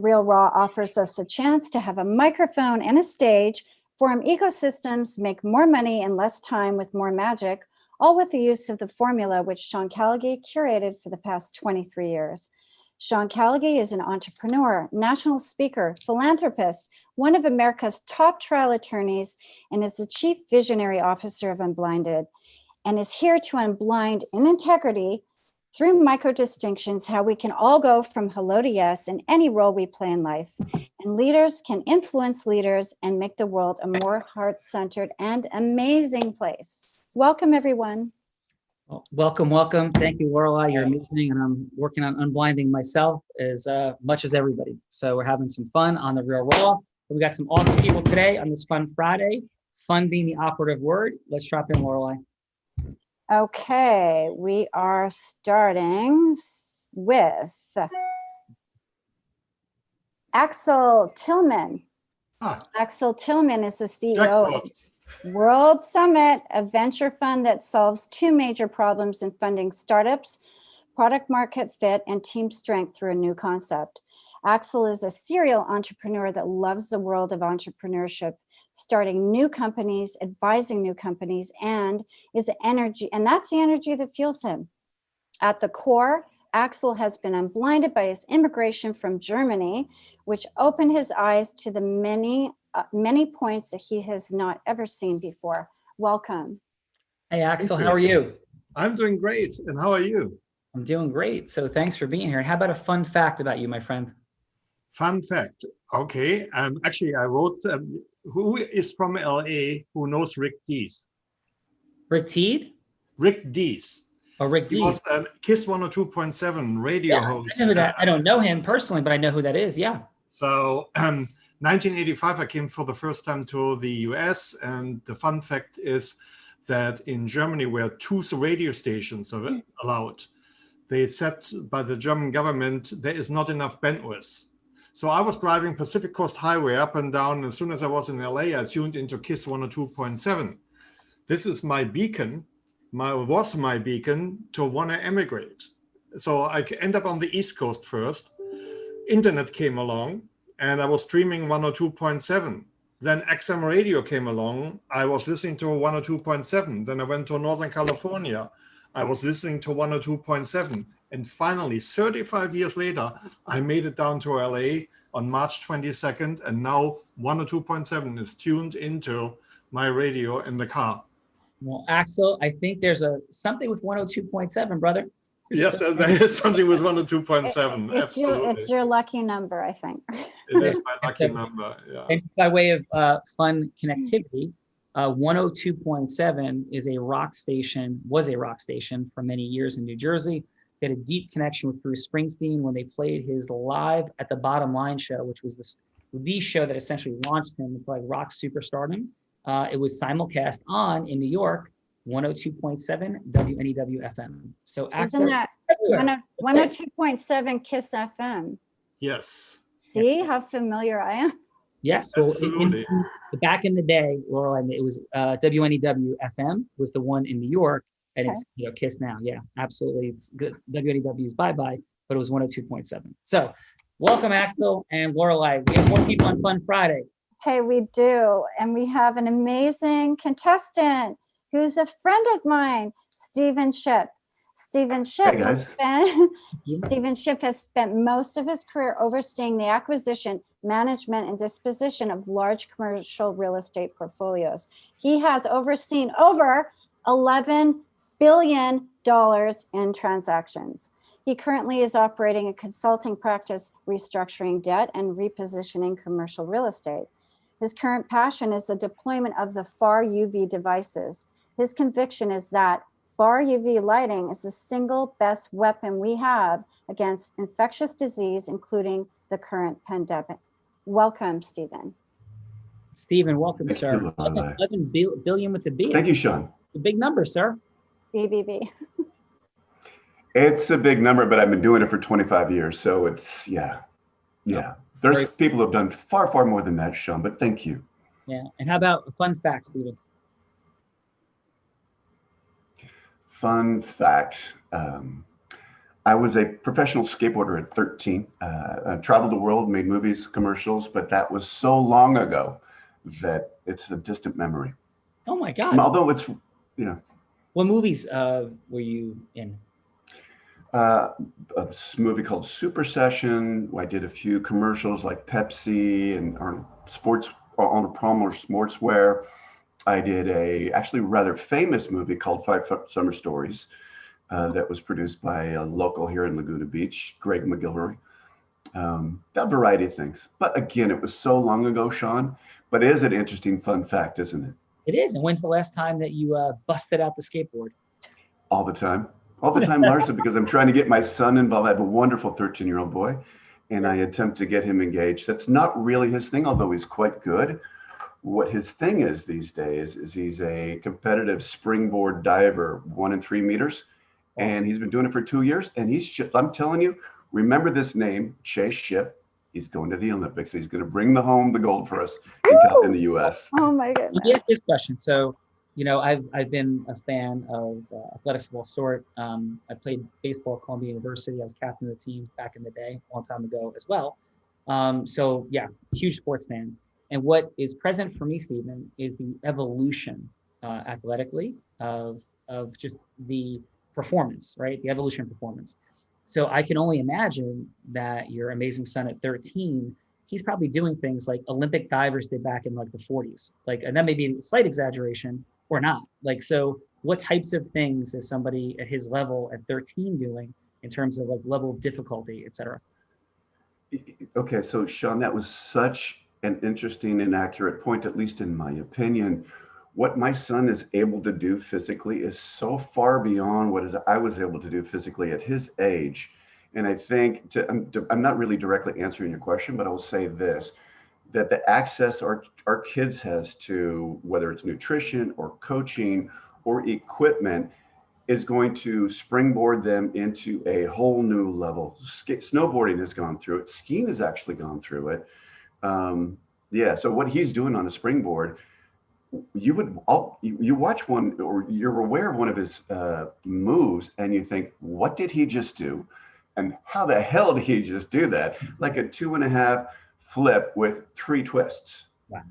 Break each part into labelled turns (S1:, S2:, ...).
S1: Real Raw offers us a chance to have a microphone and a stage, form ecosystems, make more money in less time with more magic, all with the use of the formula which Sean Callaghy curated for the past 23 years. Sean Callaghy is an entrepreneur, national speaker, philanthropist, one of America's top trial attorneys, and is the chief visionary officer of Unblinded, and is here to unblind in integrity through micro distinctions how we can all go from hello to yes in any role we play in life. And leaders can influence leaders and make the world a more heart-centered and amazing place. Welcome, everyone.
S2: Well, welcome. Thank you, Lorelai. You're amazing, and I'm working on unblinding myself as much as everybody. So we're having some fun on the Real Raw. We got some awesome people today on this Fun Friday. Fun being the operative word. Let's drop in, Lorelai.
S1: Okay, we are starting with Axel Tillman. Axel Tillman is the CEO of World Summit, a venture fund that solves two major problems in funding startups: product market fit and team strength through a new concept. Axel is a serial entrepreneur that loves the world of entrepreneurship, starting new companies, advising new companies, and is energy, and that's the energy that fuels him. At the core, Axel has been unblinded by his immigration from Germany, which opened his eyes to the many points that he has not ever seen before. Welcome.
S2: Hey, Axel, how are you?
S3: I'm doing great. And how are you?
S2: I'm doing great. So thanks for being here. How about a fun fact about you, my friend?
S3: Fun fact. Okay. Actually, I wrote, who is from LA who knows Rick Dees?
S2: Rick Teed?
S3: Rick Dees.
S2: Oh, Rick Dees.
S3: He was KISS 102.7 radio host.
S2: I know who that. I don't know him personally, but I know who that is. Yeah.
S3: So 1985, I came for the first time to the US. And the fun fact is that in Germany, where two radio stations are allowed, they said by the German government, there is not enough bandwidth. So I was driving Pacific Coast Highway up and down. As soon as I was in LA, I tuned into KISS 102.7. This is my beacon, was my beacon to want to emigrate. So I end up on the East Coast first. Internet came along and I was streaming 102.7. Then XM radio came along. I was listening to 102.7. Then I went to Northern California. I was listening to 102.7. And finally, 35 years later, I made it down to LA on March 22nd. And now 102.7 is tuned into my radio in the car.
S2: Well, Axel, I think there's something with 102.7, brother.
S3: Yes, there is something with 102.7.
S1: It's your lucky number, I think.
S3: It is my lucky number, yeah.
S2: And by way of fun connectivity, 102.7 is was a rock station for many years in New Jersey. They had a deep connection with Bruce Springsteen when they played his Live at the Bottom Line show, which was the show that essentially launched him into like rock superstardom. It was simulcast on in New York, 102.7 WNEW FM. So
S1: Isn't that 102.7 KISS FM?
S3: Yes.
S1: See how familiar I am?
S2: Yes, well,
S3: absolutely.
S2: Back in the day, Laurel, and it was WNEW FM was the one in New York, and it's KISS now. Yeah, absolutely. It's good. WNEW is bye-bye, but it was 102.7. So welcome, Axel and Lorelai. We have more people on Fun Friday.
S1: Okay, we do. And we have an amazing contestant who's a friend of mine, Stephen Shipp. Stephen Shipp has spent most of his career overseeing the acquisition, management, and disposition of large commercial real estate portfolios. He has overseen over $11 billion in transactions. He currently is operating a consulting practice, restructuring debt and repositioning commercial real estate. His current passion is the deployment of the far UV devices. His conviction is that far UV lighting is the single best weapon we have against infectious disease, including the current pandemic. Welcome, Stephen.
S2: Stephen, welcome, sir. 11 billion with a B.
S4: Thank you, Sean.
S2: It's a big number, sir.
S1: BBB.
S4: It's a big number, but I've been doing it for 25 years. So it's, yeah. There's people who have done far, far more than that, Sean, but thank you.
S2: Yeah, and how about a fun fact, Stephen?
S4: Fun fact. I was a professional skateboarder at 13. I traveled the world, made movies, commercials, but that was so long ago that it's a distant memory.
S2: Oh my God.
S4: Although it's, you know.
S2: What movies were you in?
S4: A movie called Super Session. I did a few commercials like Pepsi and Arnold Palmer Sportswear. I did a actually rather famous movie called Five Summer Stories that was produced by a local here in Laguna Beach, Greg McGilvery. A variety of things. But again, it was so long ago, Sean. But it is an interesting fun fact, isn't it?
S2: It is. And when's the last time that you busted out the skateboard?
S4: All the time. All the time, largely because I'm trying to get my son involved. I have a wonderful 13-year-old boy, and I attempt to get him engaged. That's not really his thing, although he's quite good. What his thing is these days is he's a competitive springboard diver, 1 and 3 meters. Awesome. And he's been doing it for 2 years. And I'm telling you, remember this name, Chase Shipp. He's going to the Olympics. He's going to bring home the gold for us in the U.S.
S1: Oh my goodness.
S2: Yes, this question. So, you know, I've been a fan of athletics of all sort. I played baseball at Columbia University. I was captain of the team back in the day, a long time ago as well. So yeah, huge sports fan. And what is present for me, Stephen, is the evolution athletically of just the performance, right? The evolution of performance. So I can only imagine that your amazing son at 13, he's probably doing things like Olympic divers did back in like the 40s. Like, and that may be a slight exaggeration or not. Like, so what types of things is somebody at his level at 13 doing in terms of like level of difficulty, et cetera?
S4: Okay, so Sean, that was such an interesting and accurate point, at least in my opinion. What my son is able to do physically is so far beyond what I was able to do physically at his age. And I think, I'm not really directly answering your question, but I will say this, that the access our kids has to, whether it's nutrition or coaching or equipment, is going to springboard them into a whole new level. Snowboarding has gone through it. Skiing has actually gone through it. Yeah, so what he's doing on a springboard, you watch one, or you're aware of one of his moves, and you think, what did he just do? And how the hell did he just do that? Like a 2.5 flip with 3 twists. Wow.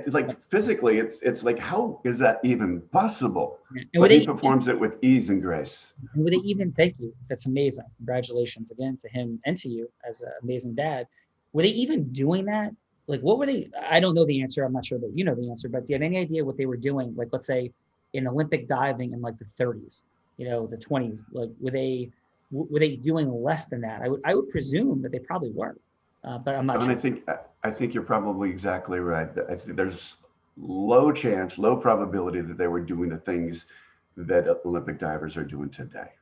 S4: Like physically, it's like, how is that even possible? But he performs it with ease and grace.
S2: And would they even, thank you, that's amazing. Congratulations again to him and to you as an amazing dad. Were they even doing that? Like, what were they? I don't know the answer. I'm not sure that you know the answer, but do you have any idea what they were doing? Like, let's say in Olympic diving in like the 30s, you know, the 20s, like were they doing less than that? I would presume that they probably were, but I'm not sure.
S4: I think you're probably exactly right. I think there's low probability that they were doing the things that Olympic divers are doing today.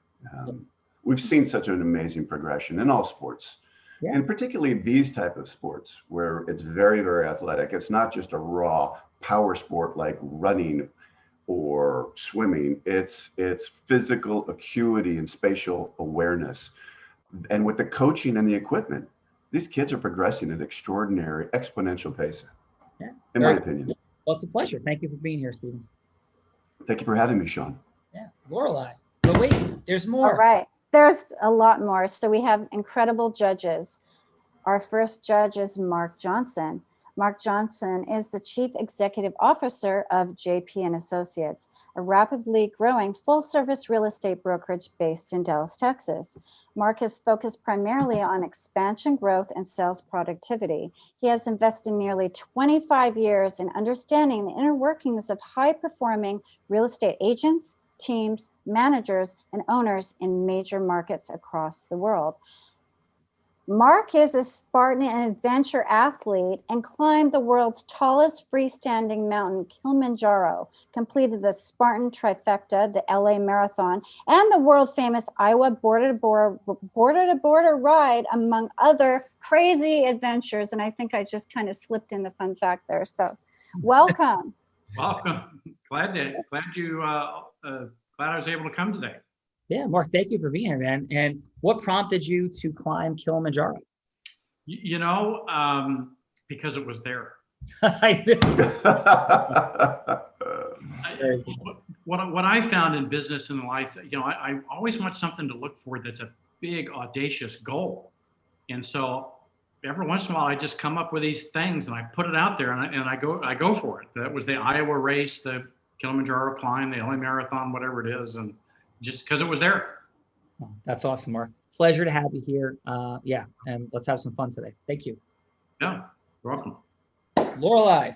S4: We've seen such an amazing progression in all sports. Yeah. And particularly these type of sports where it's very, very athletic. It's not just a raw power sport like running or swimming. It's physical acuity and spatial awareness. And with the coaching and the equipment, these kids are progressing at extraordinary exponential pace, in my opinion.
S2: Well, it's a pleasure. Thank you for being here, Stephen.
S4: Thank you for having me, Sean.
S2: Yeah, Lorelei. But wait, there's more.
S1: All right. There's a lot more. So we have incredible judges. Our first judge is Mark Johnson. Mark Johnson is the Chief Executive Officer of JP & Associates, a rapidly growing full-service real estate brokerage based in Dallas, Texas. Mark is focused primarily on expansion, growth, and sales productivity. He has invested nearly 25 years in understanding the inner workings of high-performing real estate agents, teams, managers, and owners in major markets across the world. Mark is a Spartan and adventure athlete and climbed the world's tallest freestanding mountain, Kilimanjaro, completed the Spartan trifecta, the LA Marathon, and the world famous Iowa border-to-border ride, among other crazy adventures. And I think I just kind of slipped in the fun fact there. So welcome.
S5: Welcome. Glad I was able to come today.
S2: Yeah, Mark, thank you for being here, man. And what prompted you to climb Kilimanjaro?
S5: You know, because it was there. What I found in business and life, you know, I always want something to look for that's big audacious goal. And so every once in a while, I just come up with these things and I put it out there, and I go for it. That was the Iowa race, the Kilimanjaro climb, the LA Marathon, whatever it is, and just because it was there.
S2: Oh, that's awesome, Mark. Pleasure to have you here. Yeah, and let's have some fun today. Thank you.
S5: Yeah, you're welcome.
S2: Lorelei.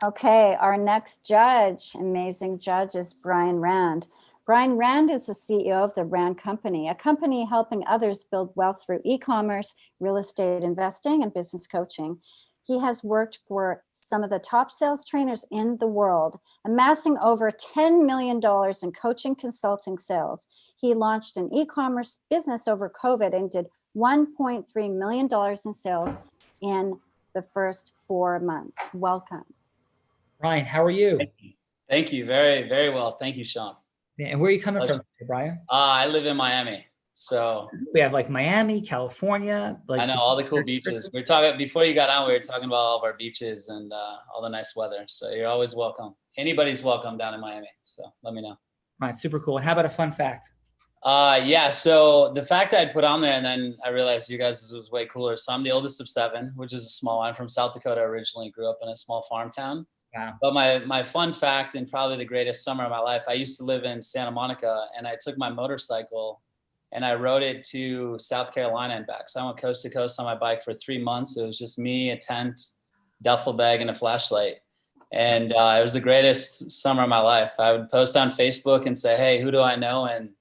S1: Okay, our next judge, amazing judge, is Brian Rand. Brian Rand is the CEO of the Rand Company, a company helping others build wealth through e-commerce, real estate investing, and business coaching. He has worked for some of the top sales trainers in the world, amassing over $10 million in coaching consulting sales. He launched an e-commerce business over COVID and did $1.3 million in sales in the first 4 months. Welcome.
S2: Brian, how are you?
S6: Thank you. Very, very well. Thank you, Sean.
S2: And where are you coming from, Brian?
S6: I live in Miami. So
S2: we have like Miami, California. Like
S6: I know all the cool beaches. We were talking before you got on, we were talking about all of our beaches and all the nice weather. So you're always welcome. Anybody's welcome down in Miami. So let me know.
S2: All right, super cool. And how about a fun fact?
S6: Yeah, so the fact I'd put on there, and then I realized you guys was way cooler. So I'm the oldest of 7, which is a small one. I'm from South Dakota originally, grew up in a small farm town.
S2: Wow.
S6: But my fun fact, and probably the greatest summer of my life, I used to live in Santa Monica, and I took my motorcycle and I rode it to South Carolina and back. So I went coast to coast on my bike for 3 months. It was just me, a tent, duffel bag, and a flashlight. And it was the greatest summer of my life. I would post on Facebook and say, hey, who do I know in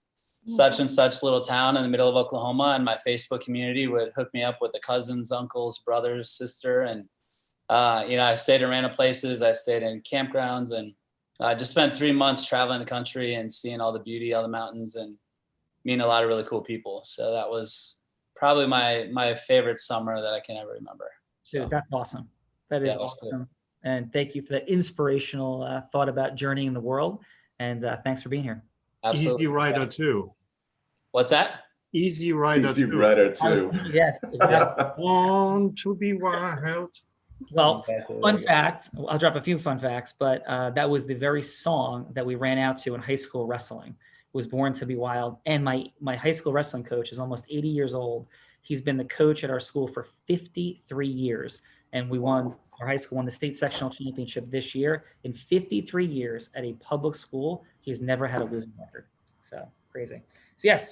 S6: such and such little town in the middle of Oklahoma? And my Facebook community would hook me up with the cousins, uncles, brothers, sister. And, I stayed in random places. I stayed in campgrounds, and I just spent 3 months traveling the country and seeing all the beauty, all the mountains, and meeting a lot of really cool people. So that was probably my favorite summer that I can ever remember. So,
S2: dude, that's awesome. That is awesome. Cool. And thank you for that inspirational thought about journeying the world. And thanks for being here.
S6: Absolutely.
S3: Easy Rider too.
S6: What's that?
S3: Easy Rider
S4: Easy
S3: too.
S4: Rider too.
S2: Yes. Exactly.
S3: Want to be wild.
S2: Well, fun fact, I'll drop a few fun facts, but that was the very song that we ran out to in high school wrestling. It was Born to Be Wild. And my high school wrestling coach is almost 80 years old. He's been the coach at our school for 53 years. And our high school won the state sectional championship this year. In 53 years at a public school, he's never had a losing record. So crazy. So yes,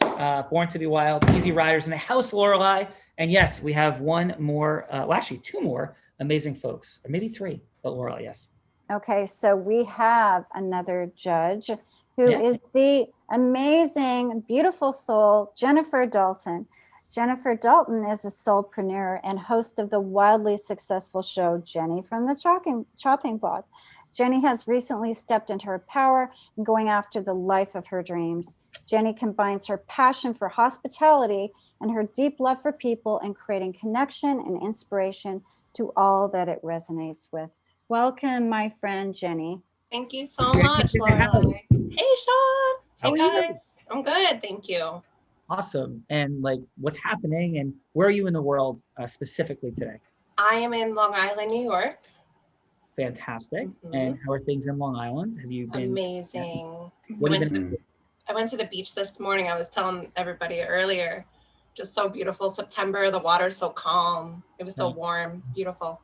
S2: Born to Be Wild, Easy Riders in the house, Lorelei. And yes, we have one more, actually 2 more amazing folks, or maybe 3, but Lorelei, yes.
S1: Okay, so we have another judge who is the amazing, beautiful soul, Jennifer Dalton. Jennifer Dalton is a soulpreneur and host of the wildly successful show, Jenny from the Chopping Block. Jenny has recently stepped into her power and going after the life of her dreams. Jenny combines her passion for hospitality and her deep love for people and creating connection and inspiration to all that it resonates with. Welcome, my friend, Jenny.
S7: Thank you so much, Lorelei. Hey, Sean. Hey, guys. I'm good. Thank you.
S2: Awesome. And what's happening and where are you in the world specifically today?
S7: I am in Long Island, New York.
S2: Fantastic. And how are things in Long Island? Have you been
S7: amazing?
S2: I
S7: went to the beach this morning. I was telling everybody earlier, just so beautiful. September, the water's so calm. It was so warm, beautiful.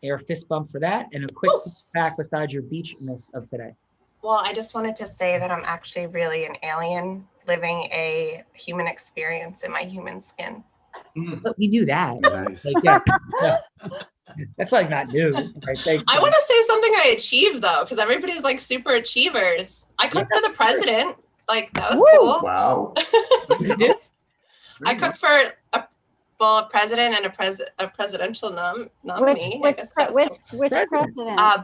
S2: Air fist bump for that. And a quick fact besides your beachness of today.
S7: Well, I just wanted to say that I'm actually really an alien living a human experience in my human skin.
S2: But we knew that.
S4: Nice.
S2: That's not new. Right?
S7: I want to say something I achieved though, because everybody's super achievers. I cooked for the president. That was cool.
S4: Wow.
S7: I cooked for a president and a presidential nominee.
S1: Which president?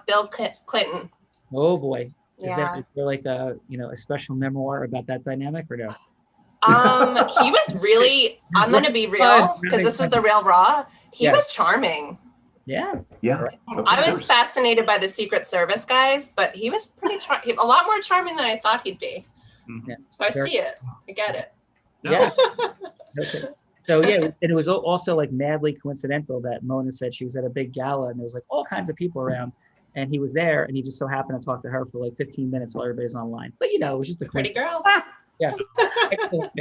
S7: Bill Clinton.
S2: Oh boy. Is
S7: Yeah.
S2: there a special memoir about that dynamic or no?
S7: He was really, I'm going to be real because this is the real raw. He was charming.
S2: Yeah.
S4: Yeah.
S7: I was fascinated by the Secret Service guys, but he was a lot more charming than I thought he'd be.
S2: Yeah.
S7: So I see it. I get it.
S2: Yeah. Okay. So and it was also madly coincidental that Mona said she was at a big gala and there was all kinds of people around and he was there and he just so happened to talk to her for 15 minutes while everybody's online. But it was just a
S7: Pretty girls.
S2: Yes. Excellent.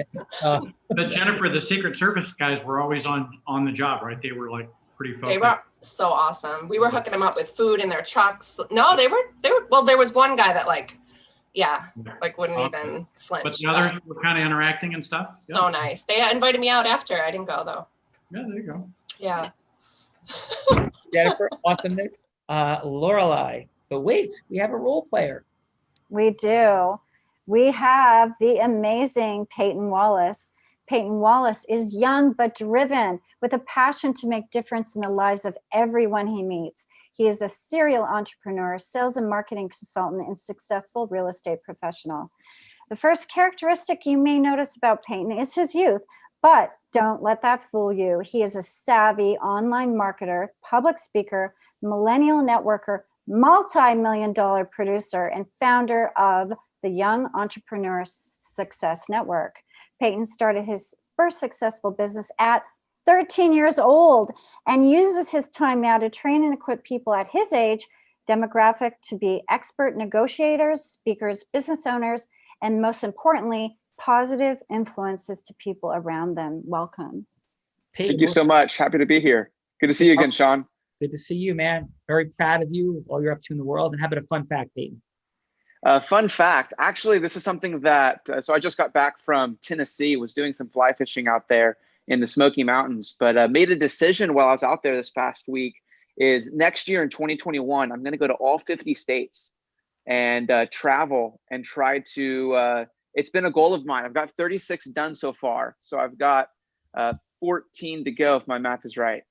S5: But Jennifer, the Secret Service guys were always on the job, right? They were like pretty focused.
S7: They were so awesome. We were hooking them up with food in their trucks. No, they were, well, there was one guy that like wouldn't even flinch.
S5: But the others were kind of interacting and stuff.
S7: So nice. They invited me out after. I didn't go though.
S5: Yeah, there you go.
S7: Yeah.
S2: Jennifer, awesomeness. Lorelei. But wait, we have a role player.
S1: We do. We have the amazing Peyton Wallace. Peyton Wallace is young but driven, with a passion to make difference in the lives of everyone he meets. He is a serial entrepreneur, sales and marketing consultant, and successful real estate professional. The first characteristic you may notice about Peyton is his youth, but don't let that fool you. He is a savvy online marketer, public speaker, millennial networker, multi-million-dollar producer, and founder of the Young Entrepreneur Success Network. Peyton started his first successful business at 13 years old and uses his time now to train and equip people at his age demographic to be expert negotiators, speakers, business owners, and most importantly, positive influences to people around them. Welcome.
S2: Peyton,
S8: thank you so much. Happy to be here. Good to see you again, Sean.
S2: Good to see you, man. Very proud of you with all you're up to in the world. And how about a fun fact, Peyton?
S8: Fun fact, actually, this is something that, so I just got back from Tennessee, was doing some fly fishing out there in the Smoky Mountains, but made a decision while I was out there this past week is next year in 2021, I'm going to go to all 50 states and travel and try to, it's been a goal of mine. I've got 36 done so far. So I've got 14 to go if my math is right.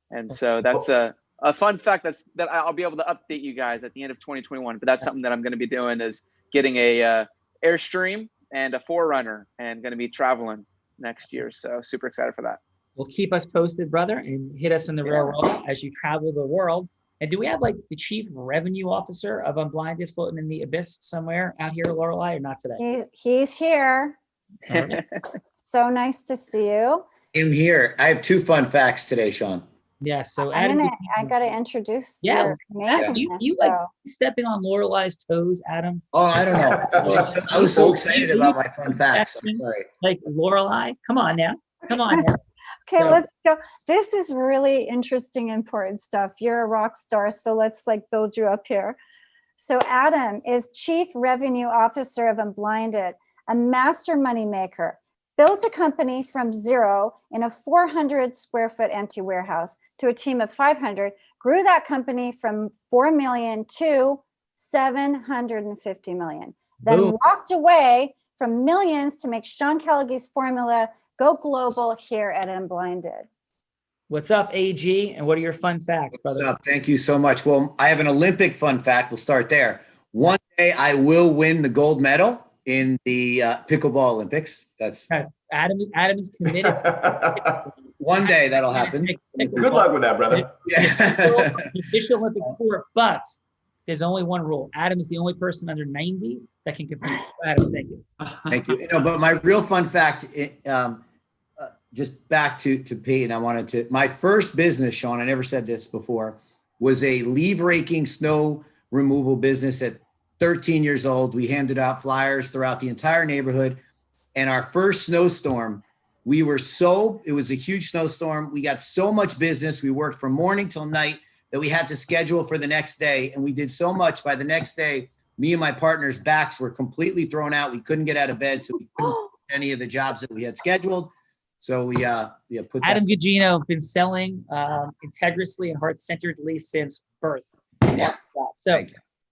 S8: And so that's a fun fact that I'll be able to update you guys at the end of 2021. But that's something that I'm going to be doing is getting a Airstream and a Forerunner and going to be traveling next year. So super excited for that.
S2: Well, keep us posted, brother, and hit us in the real world as you travel the world. And do we have like the chief revenue officer of Unblinded floating in the abyss somewhere out here, Lorelei, or not today?
S1: He's here. So nice to see you.
S9: I'm here. I have two fun facts today, Sean.
S2: Yeah, so
S1: I got to introduce
S2: you
S1: amazingness,
S2: like stepping on Lorelai's toes, Adam?
S9: Oh, I don't know. I was so excited about my fun facts. I'm sorry.
S2: Like Lorelei, come on now. Come on now.
S1: Okay, let's go. This is really interesting, important stuff. You're a rock star, so let's like build you up here. So Adam is Chief Revenue Officer of Unblinded, a master moneymaker. Built a company from zero in a 400 square foot empty warehouse to a team of 500, grew that company from 4 million to 750 million. Then walked away from millions to make Sean Callaghan's formula go global here at Unblinded.
S2: What's up, AG? And what are your fun facts, brother?
S9: What's up? Thank you so much. Well, I have an Olympic fun fact. We'll start there. One day I will win the gold medal in the pickleball Olympics. That's
S2: Adam is committed.
S9: One day that'll happen.
S4: Good luck with that, brother.
S2: Official Olympic sport, but there's only one rule. Adam is the only person under 90 that can compete. Adam, thank you.
S9: Thank you. But my real fun fact, just back to Peyton, my first business, Sean, I never said this before, was a leaf raking snow removal business at 13 years old. We handed out flyers throughout the entire neighborhood. And our first snowstorm, it was a huge snowstorm. We got so much business. We worked from morning till night that we had to schedule for the next day. And we did so much by the next day, me and my partner's backs were completely thrown out. We couldn't get out of bed. So we couldn't do any of the jobs that we had scheduled. So we put
S2: Adam Gugino been selling integriously and heart-centeredly since birth.
S9: Yeah.
S2: So,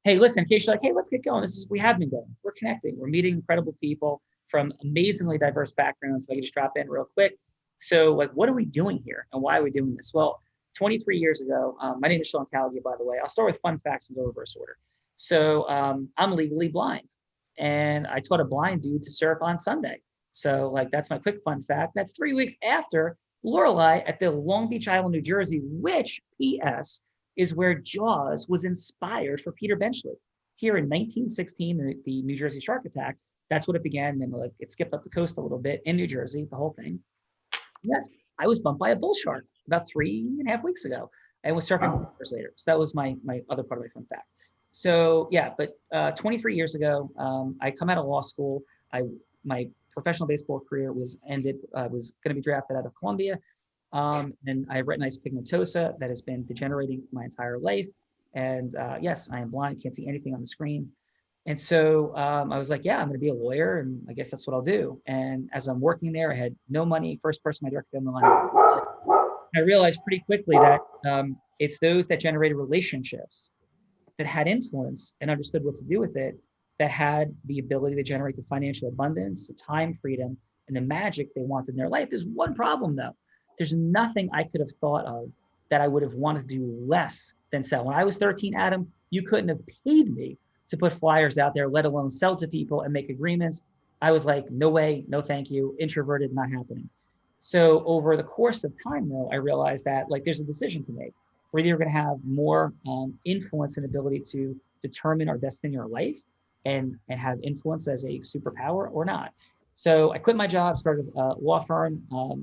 S2: hey, listen, in case you're like, hey, let's get going. We have been going. We're connecting. We're meeting incredible people from amazingly diverse backgrounds. If I can just drop in real quick. So, like, what are we doing here, and why are we doing this? Well, 23 years ago, my name is Sean Callaghan, by the way. I'll start with fun facts and go reverse order. So, I'm legally blind, and I taught a blind dude to surf on Sunday. So, like, that's my quick fun fact. That's 3 weeks after Lorelei at the Long Beach Island, New Jersey, which, P.S., is where Jaws was inspired for Peter Benchley. Here in 1916, the New Jersey shark attack, that's what it began. Then like it skipped up the coast a little bit in New Jersey, the whole thing. Yes, I was bumped by a bull shark about 3.5 weeks ago. I was surfing years later. So that was my other part of my fun fact. So yeah, but 23 years ago, I come out of law school. I my professional baseball career was ended. Was going to be drafted out of Columbia, and I have retinitis pigmentosa that has been degenerating my entire life. And yes, I am blind, can't see anything on the screen. And so I was like, yeah, I'm going to be a lawyer, and I guess that's what I'll do. And as I'm working there, I had no money. First person I directed on the line. I realized pretty quickly that it's those that generated relationships, that had influence and understood what to do with it, that had the ability to generate the financial abundance, the time freedom, and the magic they wanted in their life. There's one problem though. There's nothing I could have thought of that I would have wanted to do less than sell. When I was 13, Adam, you couldn't have paid me to put flyers out there, let alone sell to people and make agreements. I was like, no way, no thank you, introverted, not happening. So over the course of time though, I realized that like there's a decision to make. We're either going to have more influence and ability to determine our destiny or life and have influence as a superpower or not. So I quit my job, started a law firm,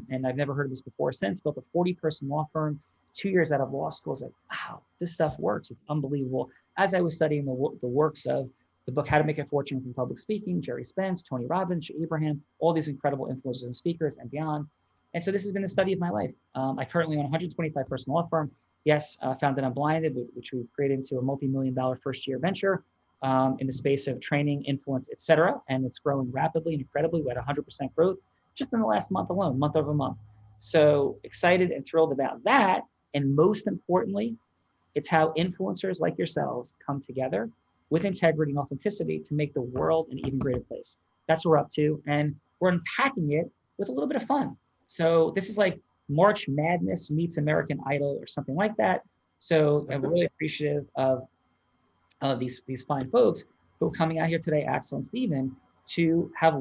S2: and I've never heard of this before since, built a 40-person law firm, 2 years out of law school. I was like, wow, this stuff works. It's unbelievable. As I was studying the works of the book, How to Make a Fortune from Public Speaking, Jerry Spence, Tony Robbins, Abraham, all these incredible influencers and speakers and beyond. And so this has been the study of my life. I currently own a 125-person law firm. Yes, founded Unblinded, which we created into a multi-million-dollar first-year venture in the space of training, influence, et cetera. And it's growing rapidly and incredibly. We had 100% growth just in the last month alone, month over month. So excited and thrilled about that. And most importantly, it's how influencers like yourselves come together with integrity and authenticity to make the world an even greater place. That's what we're up to. And we're unpacking it with a little bit of fun. So this is like March Madness meets American Idol or something like that. So I'm really appreciative of these fine folks who are coming out here today, Axel and Stephen, to have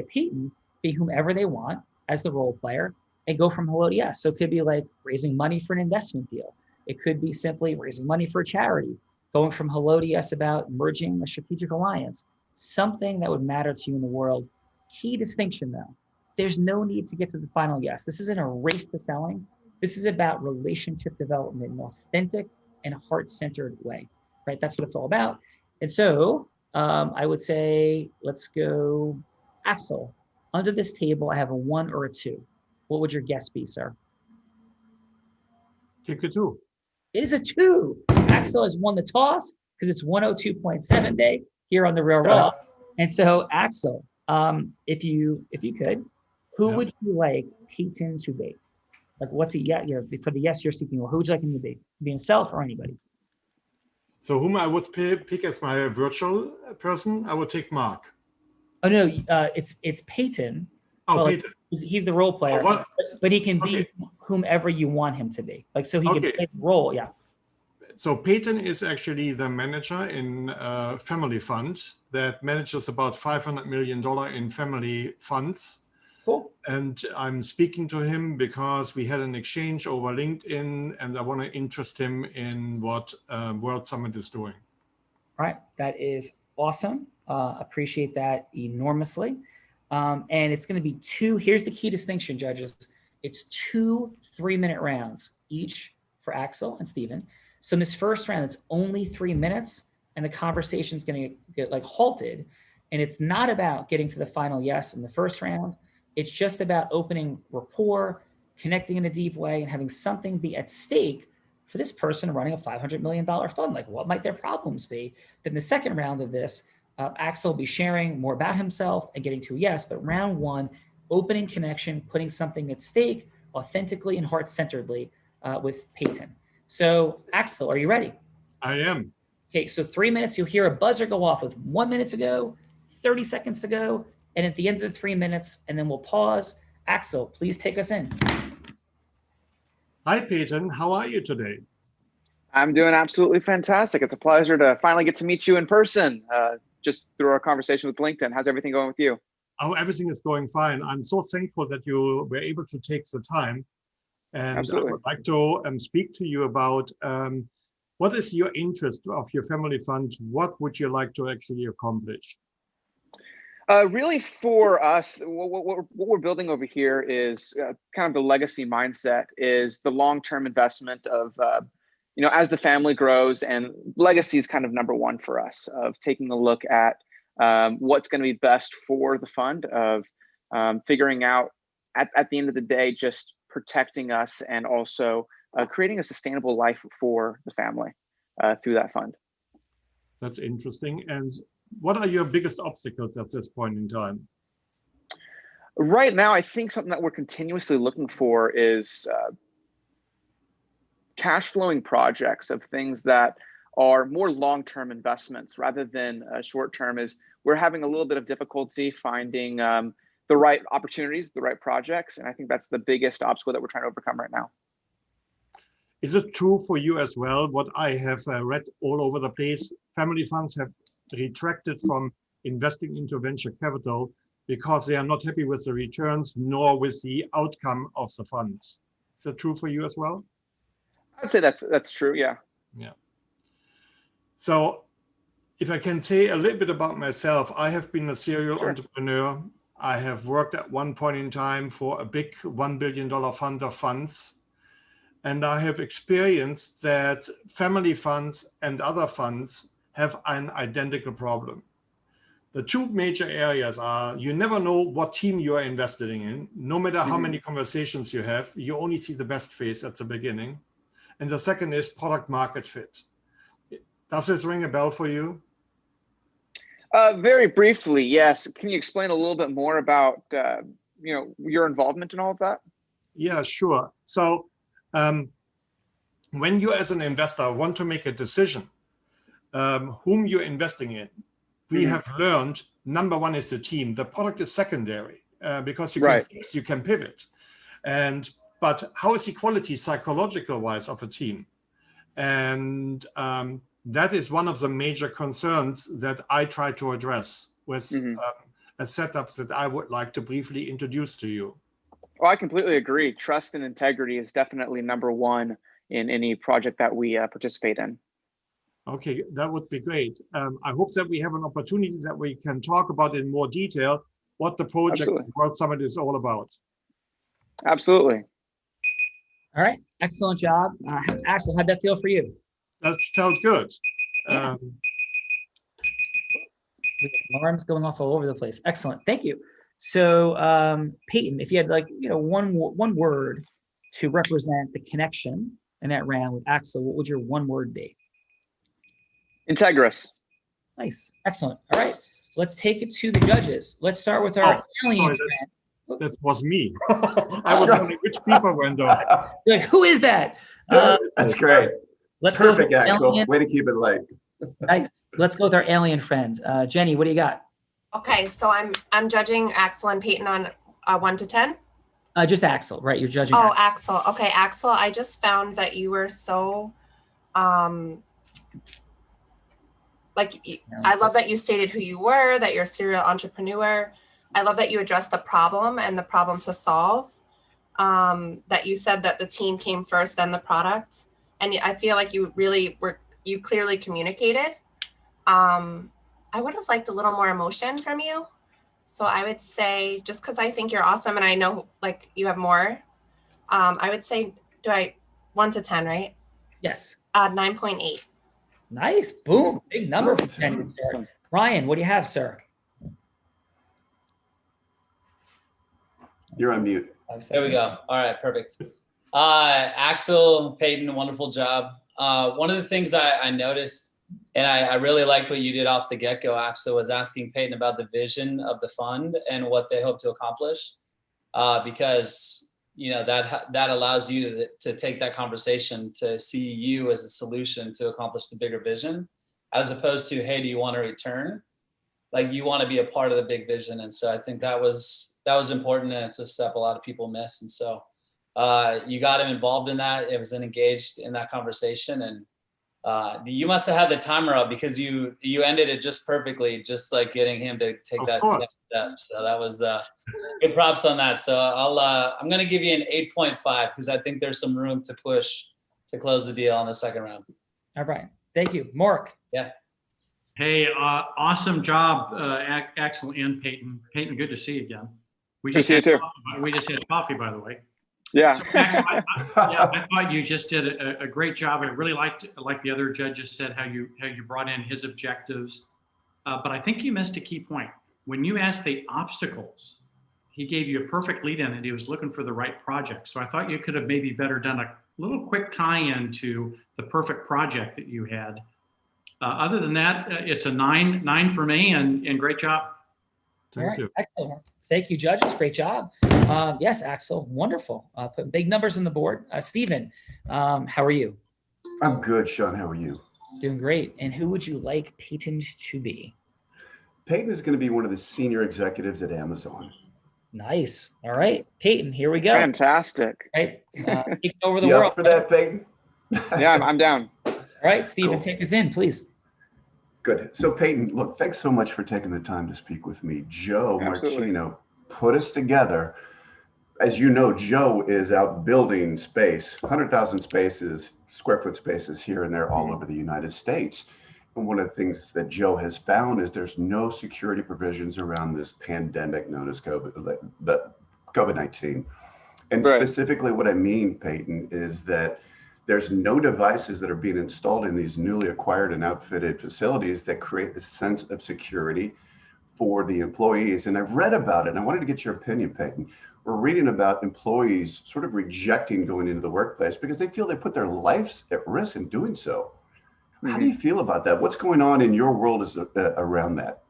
S2: Peyton be whomever they want as the role player and go from hello to yes. So it could be like raising money for an investment deal. It could be simply raising money for a charity, going from hello to yes about merging a strategic alliance, something that would matter to you in the world. Key distinction though, there's no need to get to the final yes. This isn't a race to selling. This is about relationship development in an authentic and heart-centered way, right? That's what it's all about. And so I would say, let's go, Axel. Under this table, I have a 1 or a 2. What would your guess be, sir?
S3: Take a 2.
S2: It is a 2. Axel has won the toss because it's 102.7 day here on the Real Raw. And so, Axel, if you could, who would you like Peyton to be? Like, what's he? Yeah, for the yes you're seeking. Who would you like him to be? Be himself or anybody?
S3: So, whom I would pick as my virtual person, I would take Mark.
S2: Oh no, it's Peyton.
S3: Oh, Peyton.
S2: He's the role player, but he can be whomever you want him to be. Like, so he can play the role. Yeah.
S3: So Peyton is actually the manager in a family fund that manages about $500 million in family funds.
S2: Cool.
S3: And I'm speaking to him because we had an exchange over LinkedIn, and I want to interest him in what World Summit is doing.
S2: All right, that is awesome. Appreciate that enormously. And it's going to be 2. Here's the key distinction, judges. It's 2 3-minute rounds each for Axel and Stephen. So in this first round, it's only 3 minutes, and the conversation is going to get like halted. And it's not about getting to the final yes in the first round. It's just about opening rapport, connecting in a deep way, and having something be at stake for this person running a $500 million fund. Like, what might their problems be? Then the second round of this, Axel will be sharing more about himself and getting to a yes. But round 1, opening connection, putting something at stake authentically and heart-centeredly with Peyton. So, Axel, are you ready?
S3: I am.
S2: Okay, so 3 minutes, you'll hear a buzzer go off with 1 minute to go, 30 seconds to go, and at the end of the 3 minutes, and then we'll pause. Axel, please take us in.
S3: Hi, Peyton. How are you today?
S8: I'm doing absolutely fantastic. It's a pleasure to finally get to meet you in person, just through our conversation with LinkedIn. How's everything going with you?
S3: Oh, everything is going fine. I'm so thankful that you were able to take the time. And
S8: Absolutely.
S3: I would like to speak to you about what is your interest of your family fund? What would you like to actually accomplish?
S8: Really, for us, what we're building over here is kind of the legacy mindset, is the long-term investment of, as the family grows, and legacy is kind of number one for us, of taking a look at what's going to be best for the fund, of figuring out at the end of the day, just protecting us and also creating a sustainable life for the family through that fund.
S3: That's interesting. And what are your biggest obstacles at this point in time?
S8: Right now, I think something that we're continuously looking for is cash flowing projects of things that are more long-term investments rather than short-term. Is we're having a little bit of difficulty finding the right opportunities, the right projects. And I think that's the biggest obstacle that we're trying to overcome right now.
S3: Is it true for you as well? What I have read all over the place, family funds have retracted from investing into venture capital because they are not happy with the returns nor with the outcome of the funds. Is that true for you as well?
S8: I'd say that's true. Yeah.
S3: Yeah. So if I can say a little bit about myself, I have been a serial entrepreneur. I have worked at one point in time for a big $1 billion fund of funds. And I have experienced that family funds and other funds have an identical problem. The two major areas are you never know what team you are investing in. No matter how many conversations you have, you only see the best face at the beginning. And the second is product market fit. Does this ring a bell for you?
S8: Very briefly, yes. Can you explain a little bit more about your involvement in all of that?
S3: Yeah, sure. So when you as an investor want to make a decision whom you're investing in, we have learned number one is the team. The product is secondary because you can fix, you can pivot. But how is the quality psychological wise of a team? And that is one of the major concerns that I try to address with a setup that I would like to briefly introduce to you.
S8: Well, I completely agree. Trust and integrity is definitely number one in any project that we participate in.
S3: Okay, that would be great. I hope that we have an opportunity that we can talk about in more detail what the project World Summit is all about.
S8: Absolutely.
S2: All right, excellent job. Axel, how'd that feel for you?
S3: That felt good.
S2: Yeah. We have alarms going off all over the place. Excellent, thank you. So Peyton, if you had one word to represent the connection in that round with Axel, what would your one word be?
S8: Integrous.
S2: Nice, excellent. All right, let's take it to the judges. Let's start with our alien.
S3: That was me. I was wondering which people went off.
S2: Like, who is that?
S4: That's great.
S2: Let's
S4: Perfect,
S2: go
S4: Axel. Way to keep it light.
S2: Nice. Let's go with our alien friends. Jenny, what do you got?
S7: Okay, so I'm judging Axel and Peyton on 1 to 10.
S2: Just Axel, right? You're judging.
S7: Oh, Axel. Okay, Axel. I just found that you were so, I love that you stated who you were, that you're a serial entrepreneur. I love that you addressed the problem and the problem to solve. That you said that the team came first, then the product. And I feel like you clearly communicated. I would have liked a little more emotion from you. So I would say, just because I think you're awesome and I know like you have more, I would say, 1 to 10, right?
S2: Yes.
S7: 9.8.
S2: Nice. Boom. Big number for Jenny. Ryan, what do you have, sir?
S4: You're on mute.
S6: There we go. All right, perfect. Axel, Peyton, wonderful job. One of the things I noticed, and I really liked what you did off the get-go, Axel, was asking Peyton about the vision of the fund and what they hope to accomplish, because that allows you to take that conversation to see you as a solution to accomplish the bigger vision, as opposed to, hey, do you want a return? Like, you want to be a part of the big vision. And so I think that was important, and it's a step a lot of people miss. And so you got him involved in that. It was engaged in that conversation, and you must have had the timer up because you ended it just perfectly, just like getting him to take that next step. So that was good props on that. So I'm going to give you an 8.5 because I think there's some room to push to close the deal on the second round.
S2: All right. Thank you. Mark.
S6: Yeah.
S5: Hey, awesome job, Axel and Peyton. Peyton, good to see you again. We
S8: just had
S5: coffee, by the way.
S8: Yeah.
S5: So, Axel, I thought you just did a great job. I really liked, like the other judges said, how you brought in his objectives But I think you missed a key point. When you asked the obstacles, he gave you a perfect lead in and he was looking for the right project. So I thought you could have maybe better done a little quick tie-in to the perfect project that you had. Other than that, it's a nine for me, and great job.
S3: Thank you.
S2: Excellent. Thank you, judges. Great job. Yes, Axel, wonderful. Put big numbers on the board. Stephen, how are you?
S4: I'm good, Sean. How are you?
S2: Doing great. And who would you like Peyton to be?
S4: Peyton is going to be one of the senior executives at Amazon.
S2: Nice. All right, Peyton, here we go.
S8: Fantastic.
S2: Right, taking over the
S4: You
S2: world.
S4: up for that, Peyton?
S8: Yeah, I'm down.
S2: All right, Stephen,
S4: Cool.
S2: take us in, please.
S4: Good. So Peyton, look, thanks so much for taking the time to speak with me. Joe
S8: Absolutely.
S4: Martino put us together. As you know, Joe is out building space, 100,000 square foot spaces here and there all over the United States. And one of the things that Joe has found is there's no security provisions around this pandemic known as COVID-19. And
S8: Right.
S4: specifically what I mean, Peyton, is that there's no devices that are being installed in these newly acquired and outfitted facilities that create a sense of security for the employees. And I've read about it, and I wanted to get your opinion, Peyton. We're reading about employees sort of rejecting going into the workplace because they feel they put their lives at risk in doing so. How do you feel about that? What's going on in your world around that?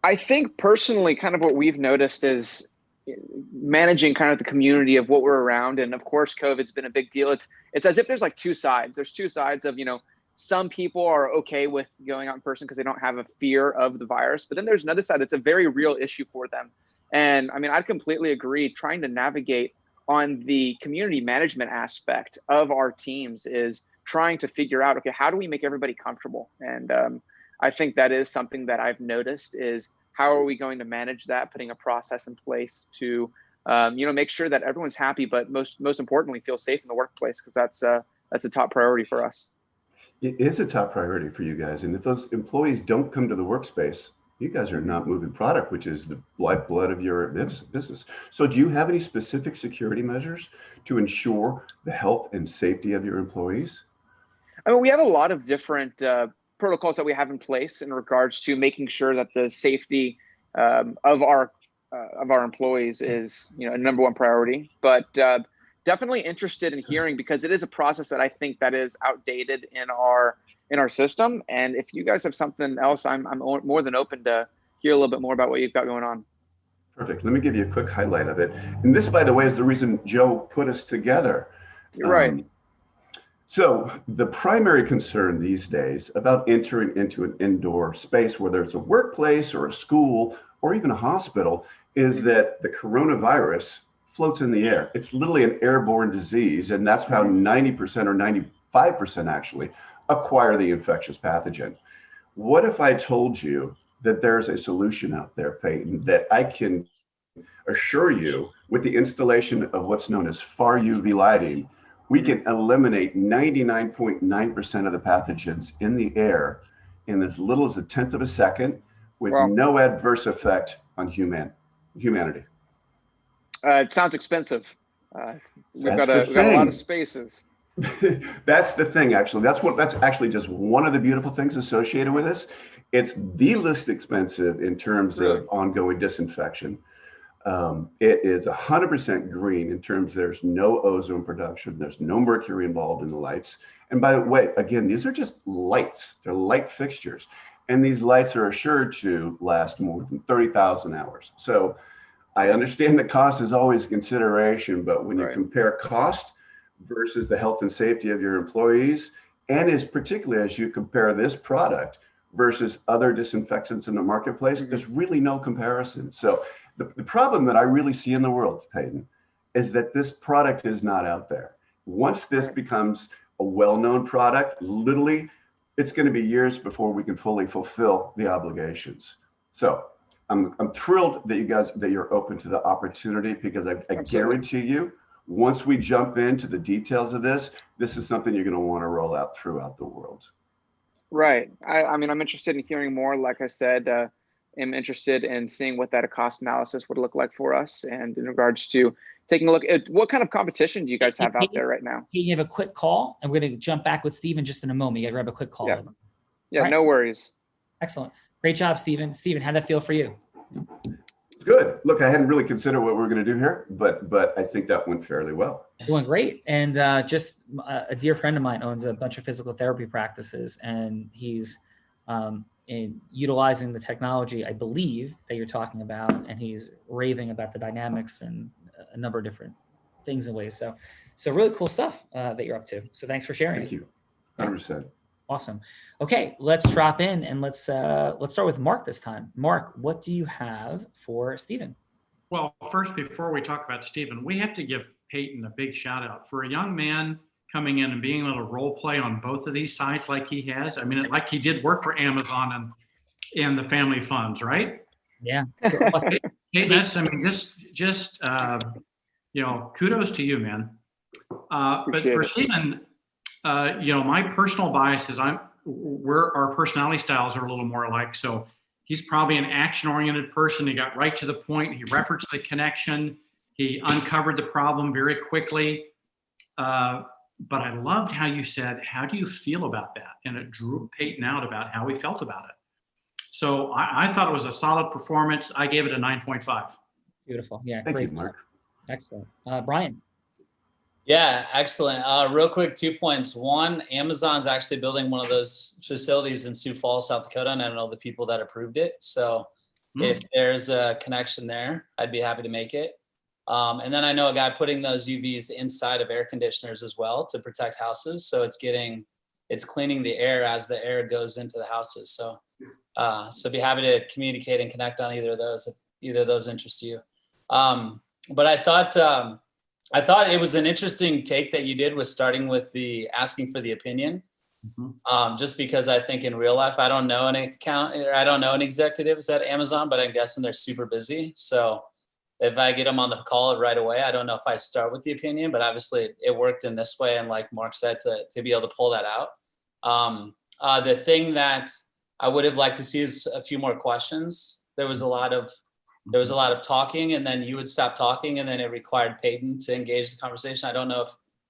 S8: I think personally, kind of what we've noticed is managing kind of the community of what we're around. And of course, COVID's been a big deal. It's as if there's like two sides. There's two sides of, some people are okay with going out in person because they don't have a fear of the virus. But then there's another side that's a very real issue for them. And I mean, I completely agree. Trying to navigate on the community management aspect of our teams is trying to figure out, okay, how do we make everybody comfortable? And I think that is something that I've noticed is how are we going to manage that, putting a process in place to, make sure that everyone's happy, but most importantly, feel safe in the workplace, because that's a top priority for us.
S4: It is a top priority for you guys. And if those employees don't come to the workspace, you guys are not moving product, which is the lifeblood of your business. So do you have any specific security measures to ensure the health and safety of your employees?
S8: I mean, we have a lot of different protocols that we have in place in regards to making sure that the safety of our employees is, a number one priority. But definitely interested in hearing, because it is a process that I think that is outdated in our system. And if you guys have something else, I'm more than open to hear a little bit more about what you've got going on.
S4: Perfect. Let me give you a quick highlight of it. And this, by the way, is the reason Joe put us together.
S8: You're right.
S4: So the primary concern these days about entering into an indoor space, whether it's a workplace or a school or even a hospital, is that the coronavirus floats in the air. It's literally an airborne disease. And that's how 90% or 95% actually acquire the infectious pathogen. What if I told you that there's a solution out there, Peyton, that I can assure you with the installation of what's known as far UV lighting, we can eliminate 99.9% of the pathogens in the air in as little as 1/10 of a second with no adverse effect on humanity.
S8: It sounds expensive. We've got a lot of spaces.
S4: That's the thing, actually. That's actually just one of the beautiful things associated with this. It's the least expensive in terms of ongoing disinfection. It is 100% green in terms there's no ozone production, there's no mercury involved in the lights. And by the way, again, these are just lights. They're light fixtures. And these lights are assured to last more than 30,000 hours. So I understand the cost is always a consideration, but when you compare cost versus the health and safety of your employees, and particularly as you compare this product versus other disinfectants in the marketplace, there's really no comparison. So the problem that I really see in the world, Peyton, is that this product is not out there. Once this becomes a well-known product, literally, it's going to be years before we can fully fulfill the obligations. So I'm thrilled that you're open to the opportunity, because I guarantee you, once we jump into the details of this is something you're going to want to roll out throughout the world.
S8: Right. I mean, I'm interested in hearing more. Like I said, I'm interested in seeing what that cost analysis would look like for us, and in regards to taking a look at what kind of competition do you guys have out there right now?
S2: You have a quick call, and we're going to jump back with Stephen just in a moment. You got to grab a quick call.
S8: Yeah, right. No worries.
S2: Excellent. Great job, Stephen. Stephen, how'd that feel for you?
S4: Good. Look, I hadn't really considered what we were going to do here, but I think that went fairly well.
S2: Doing great. And just a dear friend of mine owns a bunch of physical therapy practices, and he's in utilizing the technology, I believe, that you're talking about, and he's raving about the dynamics and a number of different things and ways. So really cool stuff that you're up to. So thanks for sharing.
S4: Thank you. 100%.
S2: Awesome. Okay, let's drop in and let's start with Mark this time. Mark, what do you have for Stephen?
S5: Well, first, before we talk about Stephen, we have to give Peyton a big shout out for a young man coming in and being able to role play on both of these sites like he has. I mean, like he did work for Amazon and the family funds, right?
S2: Yeah.
S5: Hey, that's, I mean, just kudos to you, man. But for Stephen, my personal bias is our personality styles are a little more alike. So he's probably an action-oriented person. He got right to the point. He referenced the connection. He uncovered the problem very quickly. But I loved how you said, how do you feel about that? And it drew Peyton out about how he felt about it. So I thought it was a solid performance. I gave it a 9.5.
S2: Beautiful. Yeah.
S4: Thank
S2: great.
S4: you, Mark.
S2: Excellent. Brian.
S6: Yeah, excellent. Real quick, 2 points. One, Amazon's actually building one of those facilities in Sioux Falls, South Dakota, and I don't know the people that approved it. So if there's a connection there, I'd be happy to make it. And then I know a guy putting those UVs inside of air conditioners as well to protect houses. So it's cleaning the air as the air goes into the houses. So be happy to communicate and connect on either of those if either of those interest you. But I thought it was an interesting take that you did with starting with the asking for the opinion. Just because I think in real life, I don't know an executives at Amazon, but I'm guessing they're super busy. So if I get them on the call right away, I don't know if I start with the opinion, but obviously it worked in this way. And like Mark said, to be able to pull that out. The thing that I would have liked to see is a few more questions. There was a lot of talking, and then you would stop talking, and then it required Peyton to engage the conversation. I don't know if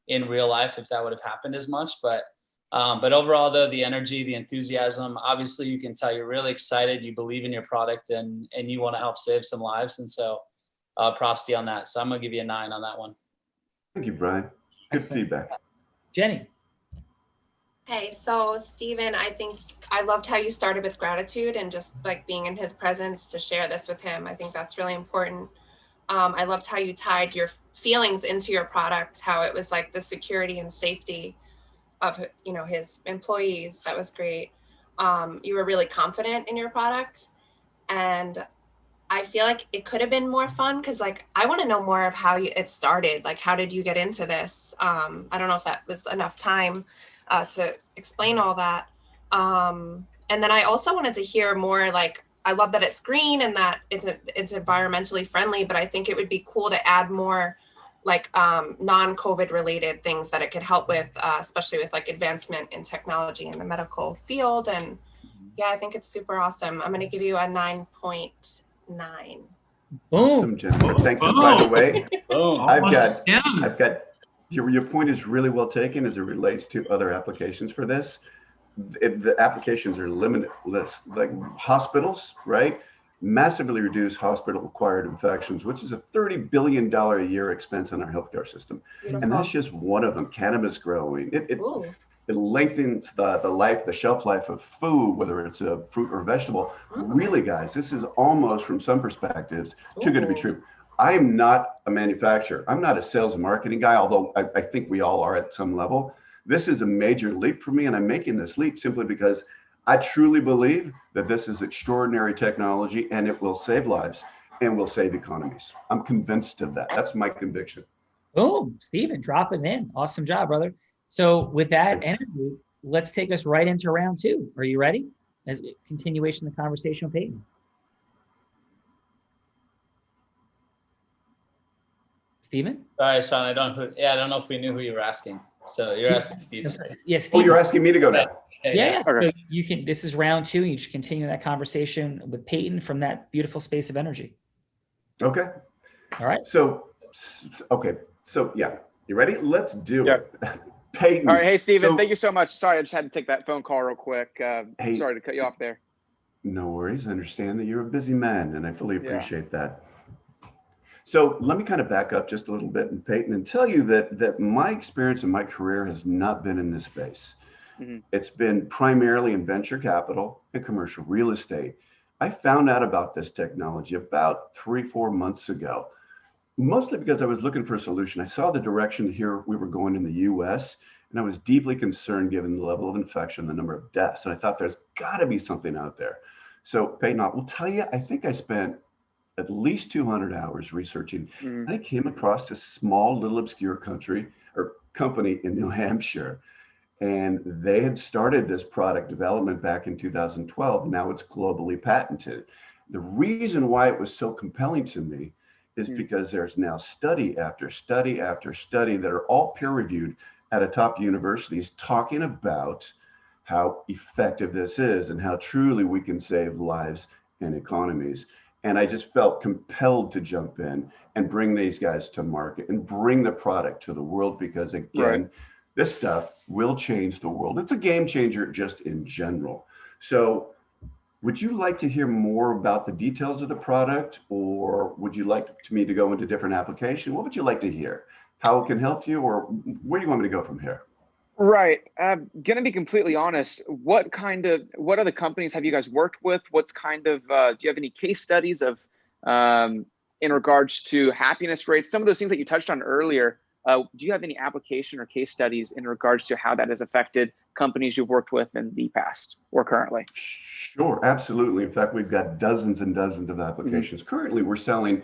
S6: in real life if that would have happened as much, but overall though, the energy, the enthusiasm, obviously you can tell you're really excited, you believe in your product, and you want to help save some lives, and so props to you on that. So I'm gonna give you a 9 on that one.
S4: Thank you, Brian. Good
S2: Excellent.
S4: feedback.
S2: Jenny.
S7: Hey, so Stephen, I think I loved how you started with gratitude and just like being in his presence to share this with him. I think that's really important. I loved how you tied your feelings into your product, how it was like the security and safety of, his employees. That was great. You were really confident in your product. And I feel like it could have been more fun because like, I want to know more of how it started. Like, how did you get into this? I don't know if that was enough time to explain all that. And then I also wanted to hear more, like, I love that it's green and that it's environmentally friendly, but I think it would be cool to add more like non-COVID related things that it could help with, especially with like advancement in technology in the medical field. And yeah, I think it's super awesome. I'm going to give you a 9.9.
S4: Awesome, Jennifer. Thanks. And by the way, I've got your point is really well taken as it relates to other applications for this. The applications are limitless, like hospitals, right? Massively reduce hospital-acquired infections, which is a $30 billion a year expense on our healthcare system. Beautiful. And that's just one of them. Cannabis growing. It lengthens the shelf life of food, whether it's a fruit or vegetable. Really, guys, this is almost, from some perspectives, too good to be true. I am not a manufacturer. I'm not a sales and marketing guy, although I think we all are at some level. This is a major leap for me, and I'm making this leap simply because I truly believe that this is extraordinary technology and it will save lives and will save economies. I'm convinced of that. That's my conviction.
S2: Boom, Stephen, dropping in. Awesome job, brother. So with that energy, let's take us right into round 2. Are you ready? As a continuation of the conversation with Peyton. Stephen?
S6: Sorry, Sean, I don't know if we knew who you were asking. So you're asking Stephen.
S2: Yes.
S4: Oh, you're asking me to go now.
S2: Yeah.
S8: Okay.
S2: So you can. This is round 2. You should continue that conversation with Peyton from that beautiful space of energy.
S4: Okay.
S2: All right.
S4: So yeah, you ready? Let's do it. Peyton.
S8: All right. Hey, Stephen, thank you so much. Sorry, I just had to take that phone call real quick. Sorry to cut you off there.
S4: No worries. I understand that you're a busy man, and I fully appreciate that. So let me kind of back up just a little bit, and Peyton, and tell you that my experience in my career has not been in this space.
S8: Mm-hmm.
S4: It's been primarily in venture capital and commercial real estate. I found out about this technology about 3-4 months ago, mostly because I was looking for a solution. I saw the direction here we were going in the US, and I was deeply concerned given the level of infection, the number of deaths. And I thought there's got to be something out there. So Peyton, I will tell you, I think I spent at least 200 hours researching.
S8: Mm-hmm.
S4: And I came across this small little obscure company in New Hampshire. And they had started this product development back in 2012. Now it's globally patented. The reason why it was so compelling to me is because there's now study after study after study that are all peer reviewed at a top universities talking about how effective this is and how truly we can save lives and economies. And I just felt compelled to jump in and bring these guys to market and bring the product to the world, because again, this stuff will change the world. It's a game changer just in general. So would you like to hear more about the details of the product, or would you like me to go into different application? What would you like to hear? How it can help you, or where do you want me to go from here?
S8: Right. I'm going to be completely honest. What other companies have you guys worked with? What's kind of, do you have any case studies of, in regards to happiness rates, some of those things that you touched on earlier? Do you have any application or case studies in regards to how that has affected companies you've worked with in the past or currently?
S4: Sure, absolutely. In fact, we've got dozens and dozens of applications. Currently, we're selling.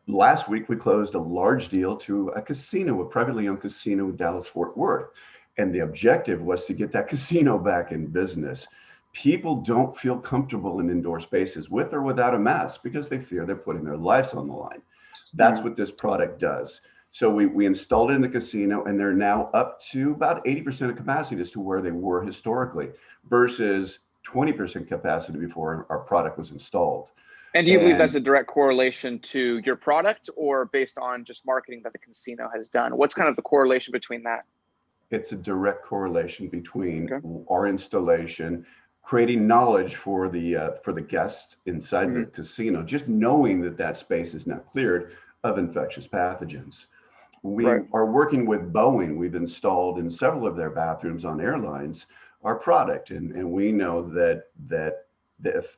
S4: Last week, we closed a large deal to a casino, a privately owned casino in Dallas-Fort Worth. And the objective was to get that casino back in business. People don't feel comfortable in indoor spaces with or without a mask because they fear they're putting their lives on the line. That's what this product does. So we installed it in the casino, and they're now up to about 80% of capacity as to where they were historically versus 20% capacity before our product was installed.
S8: And do you believe that's a direct correlation to your product, or based on just marketing that the casino has done? What's kind of the correlation between that?
S4: It's a direct correlation between our installation, creating knowledge for the guests inside the casino, just knowing that that space is now cleared of infectious pathogens. We are working with Boeing. We've installed in several of their bathrooms on airlines our product, and we know that the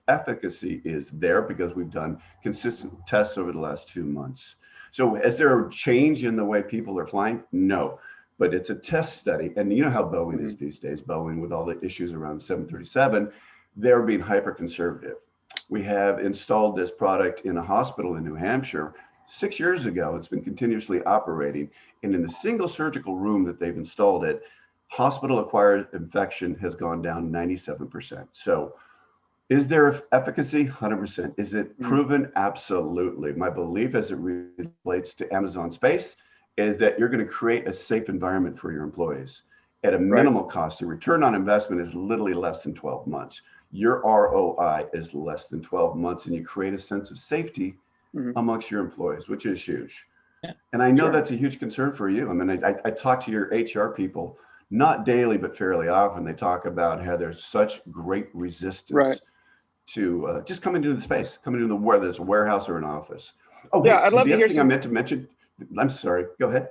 S4: efficacy is there because we've done consistent tests over the last 2 months. So is there a change in the way people are flying? No. But it's a test study. And you know how Boeing is these days. Boeing, with all the issues around 737, they're being hyper conservative. We have installed this product in a hospital in New Hampshire 6 years ago. It's been continuously operating. And in the single surgical room that they've installed it, hospital acquired infection has gone down 97%. So is there efficacy? 100%. Is it proven? Absolutely. My belief as it relates to Amazon space is that you're going to create a safe environment for your employees at a minimal cost. The return on investment is literally less than 12 months. Your ROI is less than 12 months, and you create a sense of safety amongst your employees, which is huge. Yeah. And I know that's a huge concern for you. I mean, I talk to your HR people, not daily, but fairly often. They talk about how there's such great resistance to just coming into the space, coming into whether it's a warehouse or an office. Oh, yeah, I'd love to hear. The other thing I meant to mention, I'm sorry, go ahead.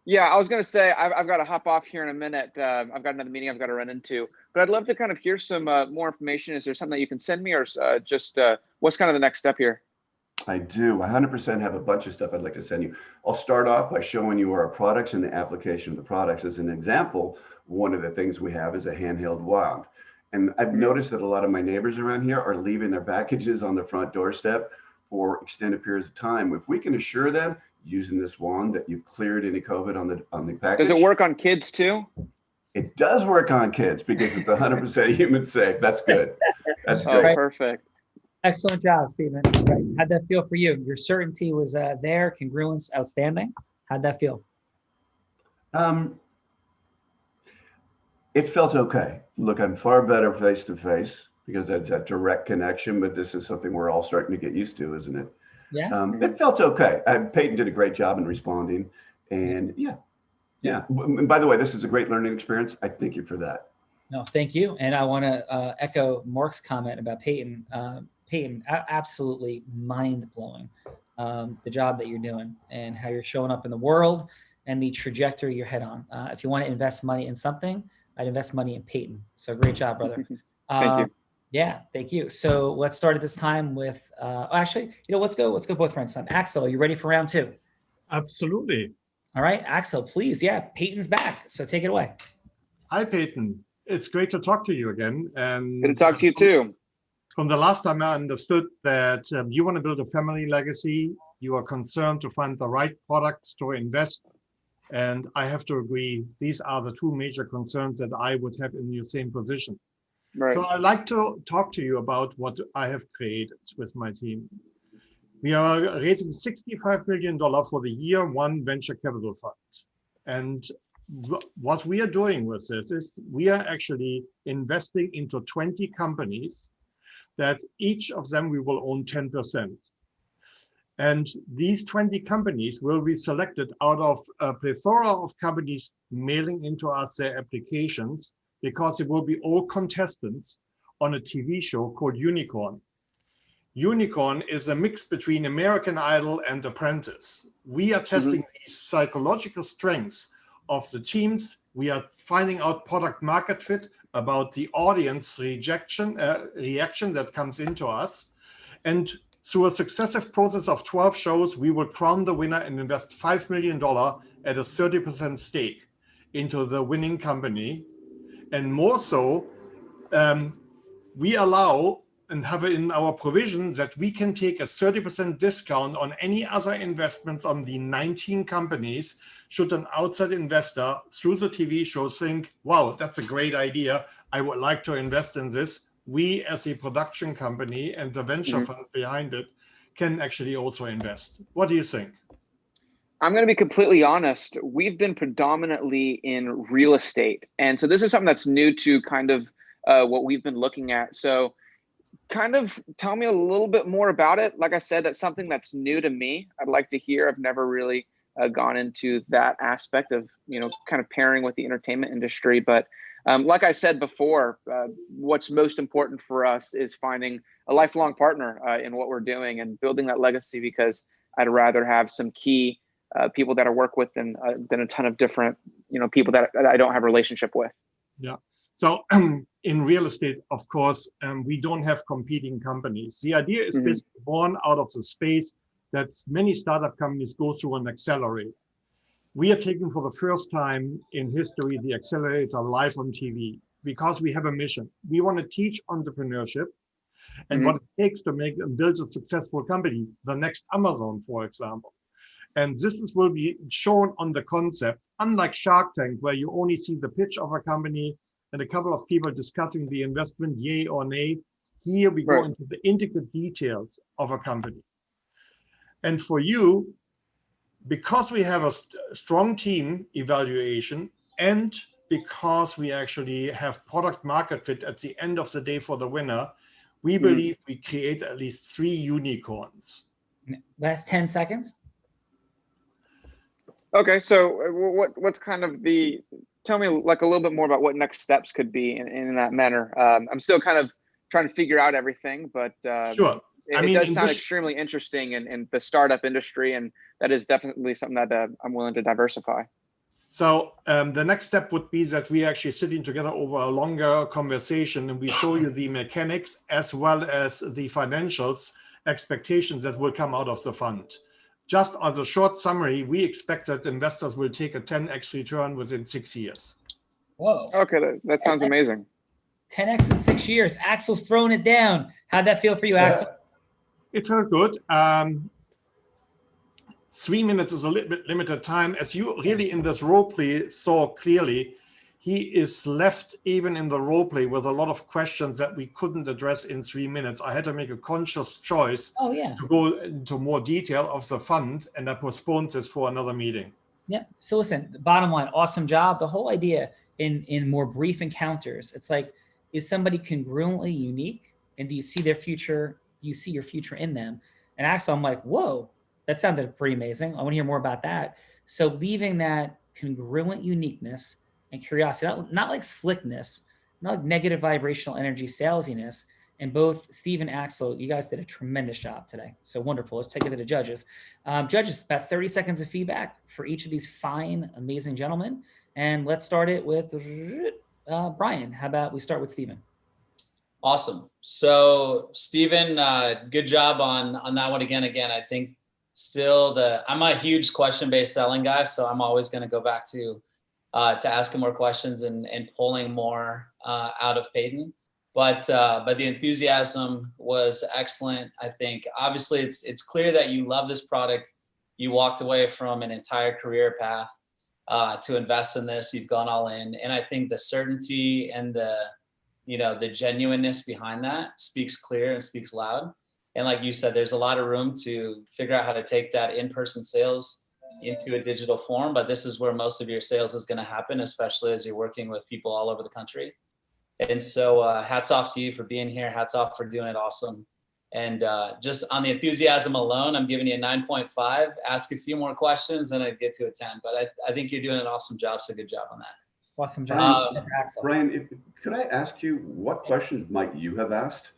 S8: Yeah, I was going to say, I've got to hop off here in a minute. I've got another meeting I've got to run into, but I'd love to kind of hear some more information. Is there something that you can send me, or just what's kind of the next step here?
S4: I do. 100% have a bunch of stuff I'd like to send you. I'll start off by showing you our products and the application of the products. As an example, one of the things we have is a handheld wand. And I've noticed that a lot of my neighbors around here are leaving their packages on the front doorstep for extended periods of time. If we can assure them using this wand that you've cleared any COVID on the package.
S8: Does it work on kids too?
S4: It does work on kids because it's 100% human safe. That's good. That's great.
S8: Perfect.
S2: Excellent job, Stephen. Right. How'd that feel for you? Your certainty was there, congruence, outstanding. How'd that feel?
S4: It felt okay. Look, I'm far better face to face because that's that direct connection, but this is something we're all starting to get used to, isn't it?
S2: Yeah.
S4: It felt okay. Peyton did a great job in responding, and yeah. And by the way, this is a great learning experience. I thank you for that.
S2: No, thank you. And I want to echo Mark's comment about Peyton. Peyton, absolutely mind-blowing, the job that you're doing and how you're showing up in the world and the trajectory you're head on. If you want to invest money in something, I'd invest money in Peyton. So great job, brother.
S8: Thank you.
S2: Yeah, thank you. So let's start at this time with, actually, let's go both rounds time. Axel, are you ready for round two?
S3: Absolutely.
S2: All right, Axel, please. Yeah, Peyton's back. So take it away.
S3: Hi, Peyton. It's great to talk to you again. And
S8: Good to talk to you too.
S3: from the last time I understood that you want to build a family legacy. You are concerned to find the right products to invest. And I have to agree, these are the two major concerns that I would have in your same position.
S8: Right.
S3: So I'd like to talk to you about what I have created with my team. We are raising $65 million for the year one venture capital fund. And what we are doing with this is we are actually investing into 20 companies that each of them we will own 10%. And these 20 companies will be selected out of a plethora of companies mailing into us their applications, because it will be all contestants on a TV show called Unicorn. Unicorn is a mix between American Idol and Apprentice. We are testing the psychological strengths of the teams. We are finding out product market fit, about the audience reaction that comes into us. And through a successive process of 12 shows, we will crown the winner and invest $5 million at a 30% stake into the winning company. And more so, we allow and have it in our provision that we can take a 30% discount on any other investments on the 19 companies should an outside investor through the TV show think, wow, that's a great idea, I would like to invest in this. We as a production company and the venture fund behind it can actually also invest. What do you think?
S8: I'm going to be completely honest. We've been predominantly in real estate. And so this is something that's new to kind of what we've been looking at. So kind of tell me a little bit more about it. Like I said, that's something that's new to me. I'd like to hear. I've never really gone into that aspect of, kind of pairing with the entertainment industry. But like I said before, what's most important for us is finding a lifelong partner in what we're doing and building that legacy, because I'd rather have some key people that I work with than a ton of different, people that I don't have a relationship with.
S3: Yeah. So in real estate, of course, we don't have competing companies. The idea is basically born out of the space that many startup companies go through an accelerator. We are taking for the first time in history the accelerator live on TV, because we have a mission. We want to teach entrepreneurship and what it takes to make and build a successful company, the next Amazon, for example. And this will be shown on the concept, unlike Shark Tank, where you only see the pitch of a company and a couple of people discussing the investment, yay or nay. Here we go into the intricate details of a company. And for you, because we have a strong team evaluation, and because we actually have product market fit at the end of the day for the winner, we believe we create at least 3 unicorns.
S2: Last 10 seconds.
S8: Okay, so what's kind of tell me like a little bit more about what next steps could be in that manner. I'm still kind of trying to figure out everything, but
S3: sure.
S8: It does sound extremely interesting in the startup industry, and that is definitely something that I'm willing to diversify.
S3: So the next step would be that we actually sitting together over a longer conversation, and we show you the mechanics as well as the financials expectations that will come out of the fund. Just as a short summary, we expect that investors will take a 10x return within 6 years.
S2: Whoa.
S8: Okay, that sounds amazing.
S2: 10x in 6 years. Axel's throwing it down. How'd that feel for you, Axel?
S3: It felt good. 3 minutes is a little bit limited time. As you really in this role play saw clearly, he is left even in the role play with a lot of questions that we couldn't address in 3 minutes. I had to make a conscious choice to go into more detail of the fund, and I postponed this for another meeting.
S2: Yeah. So listen, the bottom line, awesome job. The whole idea in more brief encounters, it's like, is somebody congruently unique? And do you see their future? Do you see your future in them? And Axel, I'm like, whoa, that sounded pretty amazing. I want to hear more about that. So leaving that congruent uniqueness and curiosity, not like slickness, not negative vibrational energy salesiness. And both Steve and Axel, you guys did a tremendous job today. So wonderful. Let's take it to the judges. Judges, about 30 seconds of feedback for each of these fine, amazing gentlemen. And let's start it with Brian. How about we start with Steven?
S6: Awesome. So Steven, good job on that one again. I think still I'm a huge question-based selling guy, so I'm always going to go back to asking more questions and pulling more out of Peyton. But the enthusiasm was excellent. I think obviously it's clear that you love this product. You walked away from an entire career path to invest in this. You've gone all in, and I think the certainty and the genuineness behind that speaks clear and speaks loud. And like you said, there's a lot of room to figure out how to take that in-person sales into a digital form. But this is where most of your sales is going to happen, especially as you're working with people all over the country. And so hats off to you for being here. Hats off for doing it awesome. And just on the enthusiasm alone, I'm giving you a 9.5. Ask a few more questions and I'd get to a 10. But I think you're doing an awesome job. So good job on that.
S2: Awesome job.
S4: Brian, could I ask you what questions might you have asked?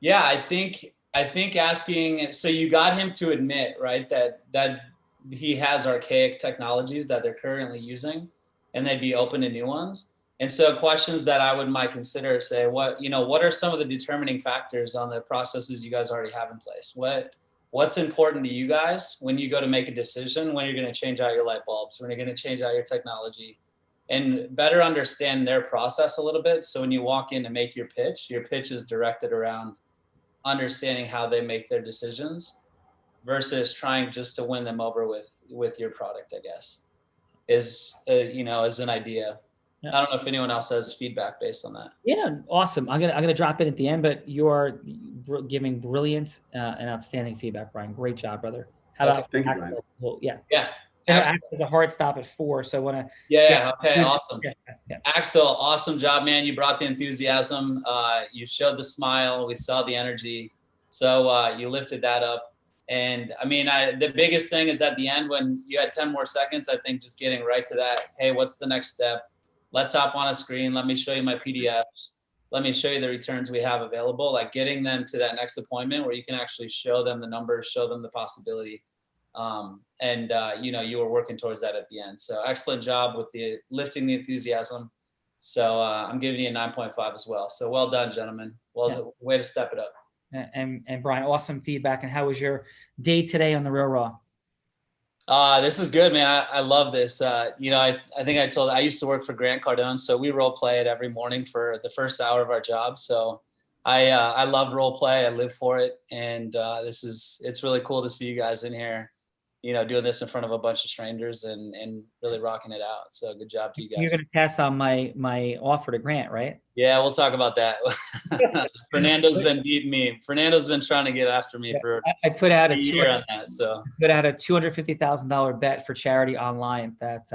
S6: Yeah, I think asking, so you got him to admit, right, that he has archaic technologies that they're currently using and they'd be open to new ones. And so questions that I might consider, say, what are some of the determining factors on the processes you guys already have in place? What's important to you guys when you go to make a decision, when you're going to change out your light bulbs, when you're going to change out your technology, and better understand their process a little bit. So when you walk in to make your pitch is directed around understanding how they make their decisions versus trying just to win them over with your product, I guess, is an idea. Yeah. I don't know if anyone else has feedback based on that.
S2: Yeah, awesome. I'm gonna drop it at the end, but you are giving brilliant and outstanding feedback, Brian. Great job, brother. How about
S4: thank you, Brian?
S2: Well, yeah.
S6: Axel,
S2: a hard stop at 4, so I want to.
S6: Yeah. Okay. Awesome. Yeah. Axel, awesome job, man. You brought the enthusiasm. You showed the smile. We saw the energy. So you lifted that up. And I mean, the biggest thing is at the end when you had 10 more seconds. I think just getting right to that. Hey, what's the next step? Let's hop on a screen. Let me show you my PDFs. Let me show you the returns we have available. Like getting them to that next appointment where you can actually show them the numbers, show them the possibility. You were working towards that at the end. So excellent job with lifting the enthusiasm. So I'm giving you a 9.5 as well. So well done, gentlemen. Way to step it up.
S2: And Brian, awesome feedback. And how was your day today on the Real Raw?
S6: This is good, man. I love this. I think I used to work for Grant Cardone, so we role play it every morning for the first hour of our job. So I love role play. I live for it. And it's really cool to see you guys in here, doing this in front of a bunch of strangers and really rocking it out. So good job to you guys.
S2: You're going to pass on my offer to Grant, right?
S6: Yeah, we'll talk about that. Fernando's been beating me. Fernando's been trying to get after me for
S2: I put out
S6: a year on that. So
S2: put out a $250,000 bet for charity online that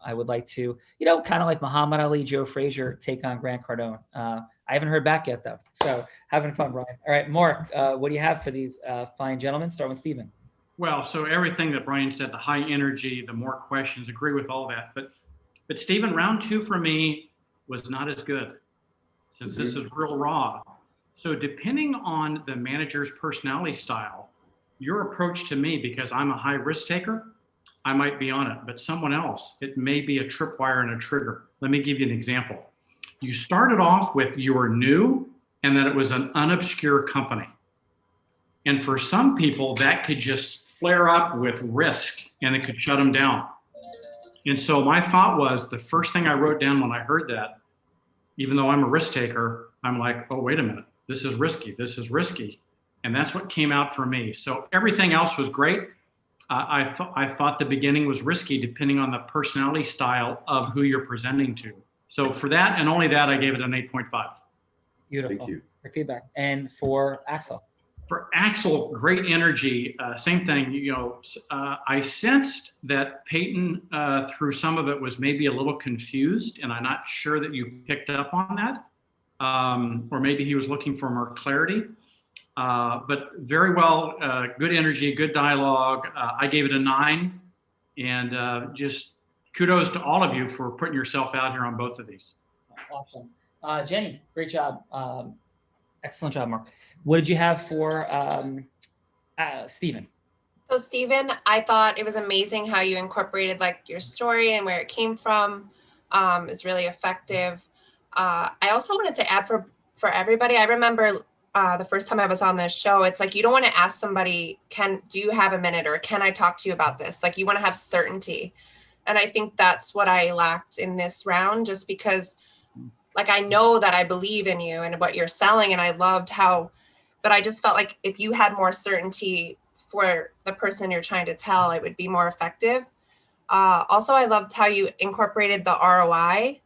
S2: I would like to, kind of like Muhammad Ali, Joe Frazier take on Grant Cardone. I haven't heard back yet though. So having fun, Brian. All right, Mark, what do you have for these fine gentlemen? Start with Steven.
S5: Well, so everything that Brian said, the high energy, the more questions, agree with all that. But Stephen, round 2 for me was not as good since this is real raw. So depending on the manager's personality style, your approach to me, because I'm a high risk taker, I might be on it, but someone else, it may be a tripwire and a trigger. Let me give you an example. You started off with you were new and that it was an unobscure company. And for some people, that could just flare up with risk and it could shut them down. And so my thought was, the first thing I wrote down when I heard that, even though I'm a risk taker, I'm like, oh, wait a minute, this is risky. This is risky. And that's what came out for me. So everything else was great. I thought the beginning was risky depending on the personality style of who you're presenting to. So for that and only that, I gave it an 8.5.
S2: Beautiful.
S4: Thank you.
S2: Great feedback. And for Axel.
S5: For Axel, great energy. Same thing. I sensed that Peyton, through some of it, was maybe a little confused, and I'm not sure that you picked up on that, or maybe he was looking for more clarity. But very well, good energy, good dialogue. I gave it a 9, and just kudos to all of you for putting yourself out here on both of these.
S2: Awesome. Jenny, great job. Excellent job, Mark. What did you have for Stephen?
S7: So Stephen, I thought it was amazing how you incorporated like your story and where it came from. Is really effective. I also wanted to add for everybody. I remember the first time I was on this show, it's like you don't want to ask somebody, do you have a minute, or can I talk to you about this? Like you want to have certainty. And I think that's what I lacked in this round, just because like I know that I believe in you and what you're selling, and I loved how, but I just felt like if you had more certainty for the person you're trying to tell, it would be more effective. Also, I loved how you incorporated the ROI.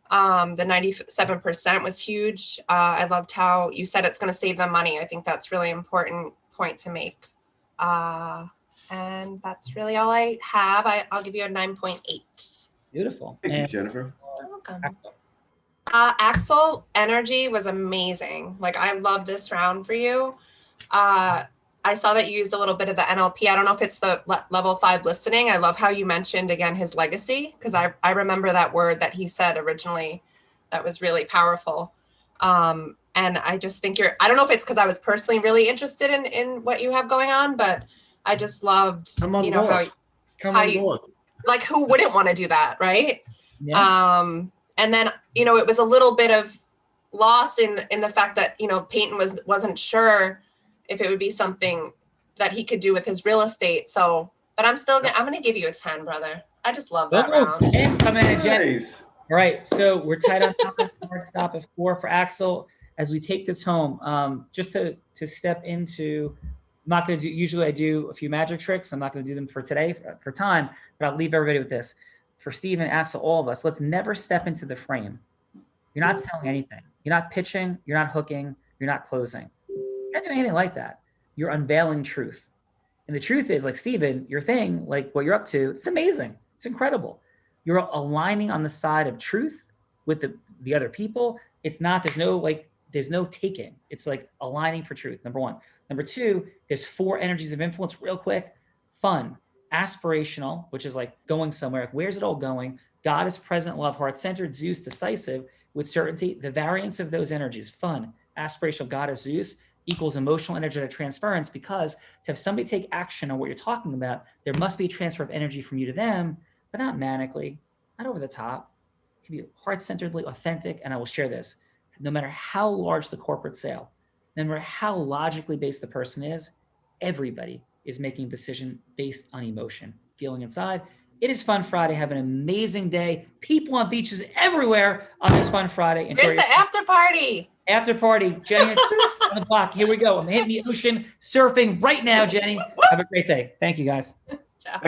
S7: The 97% was huge. I loved how you said it's going to save them money. I think that's really important point to make. And that's really all I have. I'll give you a 9.8.
S2: Beautiful.
S4: Thank you, Jennifer.
S7: You're welcome. Axel, energy was amazing. Like I love this round for you. I saw that you used a little bit of the NLP. I don't know if it's the level 5 listening. I love how you mentioned again his legacy, because I remember that word that he said originally. That was really powerful. And I just think I don't know if it's because I was personally really interested in what you have going on, but I just loved, you know, how you, like who wouldn't want to do that, right?
S2: Yeah.
S7: And then, you know, it was a little bit of loss in the fact that, you know, Peyton wasn't sure if it would be something that he could do with his real estate. So, but I'm going to give you a 10, brother. I just love that round.
S2: 10 coming in, Jen.
S4: Nice.
S2: All right, so we're tight on time. Hard stop at 4 for Axel. As we take this home, just to step into, I'm not going to do, usually I do a few magic tricks. I'm not going to do them for today for time, but I'll leave everybody with this. For Stephen, Axel, all of us, let's never step into the frame. You're not selling anything. You're not pitching. You're not hooking. You're not closing. You're not doing anything like that. You're unveiling truth. And the truth is, like Stephen, your thing, like what you're up to, it's amazing. It's incredible. You're aligning on the side of truth with the other people. It's not, there's no taking. It's like aligning for truth, number 1. Number 2, there's 4 energies of influence real quick. Fun, aspirational, which is like going somewhere. Like, where's it all going? God is present, love, heart-centered, Zeus, decisive, with certainty. The variance of those energies, fun, aspirational, God is Zeus, equals emotional, energetic transference, because to have somebody take action on what you're talking about, there must be a transfer of energy from you to them, but not manically, not over the top. It can be heart-centeredly authentic, and I will share this. No matter how large the corporate sale, no matter how logically based the person is, everybody is making a decision based on emotion, feeling inside. It is Fun Friday. Have an amazing day. People on beaches everywhere on this Fun Friday.
S7: Where's the after party?
S2: After party, Jenny, on the block. Here we go. I'm hitting the ocean, surfing right now, Jenny. Have a great day. Thank you, guys.
S7: Ciao.